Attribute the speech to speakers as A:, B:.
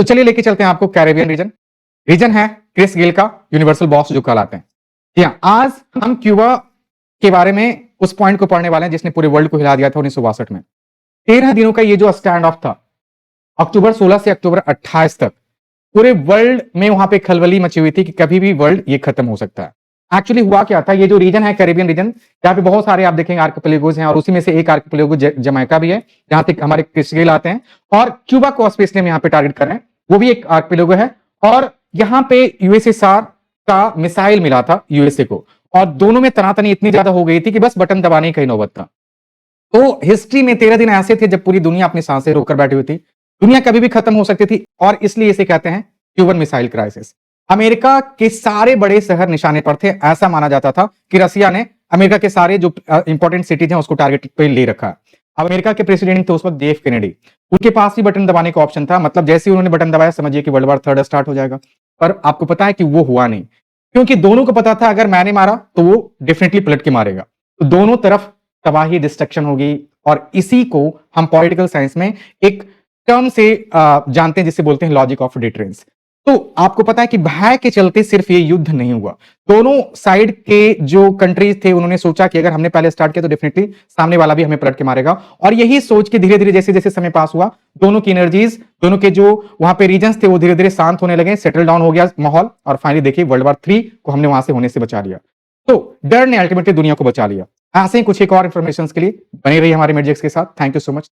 A: तो चलिए लेके चलते हैं आपको कैरेबियन रीजन। रीजन है क्रिस गेल का यूनिवर्सल बॉस जो कहलाते हैं। आज हम क्यूबा के बारे में उस पॉइंट को पढ़ने वाले हैं जिसने पूरे वर्ल्ड को हिला दिया था 1962 में। 13 दिनों का ये जो स्टैंड ऑफ था, अक्टूबर 16 से अक्टूबर 28 तक पूरे वर्ल्ड में वहां पे खलबली मची हुई थी कि कभी भी वर्ल्ड ये खत्म हो सकता है। एक्चुअली हुआ क्या था, ये जो रीजन है कैरेबियन रीजन, जहां पे बहुत सारे आप देखेंगे आर्किपेलागोस हैं और उसी में से एक आर्किपेलागो जमैका भी है जहां तक हमारे क्रिस गेल आते हैं और क्यूबा को स्पेशली हम यहाँ पे टारगेट कर रहे हैं, वो भी एक आर्किपेलागो है। और यहाँ पे यूएसएसआर का मिसाइल मिला था यूएसए को और दोनों में तनातनी इतनी ज्यादा हो गई थी कि बस बटन दबाने की नौबत था। तो हिस्ट्री में 13 दिन ऐसे थे जब पूरी दुनिया अपनी सांसें रोककर बैठी हुई थी, दुनिया कभी भी खत्म हो सकती थी और इसलिए इसे कहते हैं क्यूबन मिसाइल क्राइसिस। अमेरिका के सारे बड़े शहर निशाने पर थे। ऐसा माना जाता था कि रसिया ने अमेरिका के सारे जो इंपॉर्टेंट सिटीज हैं उसको टारगेट पे ले रखा। अब अमेरिका के प्रेसिडेंट थे उस वक्त JF केनेडी, उनके पास ही बटन दबाने का ऑप्शन था। मतलब जैसे ही उन्होंने बटन दबाया समझिए कि वर्ल्ड वॉर थर्ड स्टार्ट हो जाएगा। पर आपको पता है कि वो हुआ नहीं, क्योंकि दोनों को पता था अगर मैंने मारा तो वो डेफिनेटली पलट के मारेगा, तो दोनों तरफ तबाही डिस्ट्रक्शन होगी। और इसी को हम पॉलिटिकल साइंस में एक टर्म से जानते हैं जिसे बोलते हैं लॉजिक ऑफ डिटरेंस। तो आपको पता है कि भय के चलते सिर्फ ये युद्ध नहीं हुआ, दोनों साइड के जो कंट्रीज थे उन्होंने सोचा कि अगर हमने पहले स्टार्ट किया तो डेफिनेटली सामने वाला भी हमें पलट के मारेगा। और यही सोच के धीरे धीरे जैसे जैसे समय पास हुआ, दोनों की एनर्जीज, दोनों के जो वहां पे रीजन्स थे वो धीरे धीरे शांत होने लगे, सेटल डाउन हो गया माहौल और फाइनली देखिए वर्ल्ड वॉर 3 को हमने वहां से होने से बचा लिया। तो डर ने अल्टीमेटली दुनिया को बचा लिया। ऐसे ही कुछ एक और इंफॉर्मेशन के लिए बने रहिए हमारे मेडजेक्स के साथ। Thank you so much.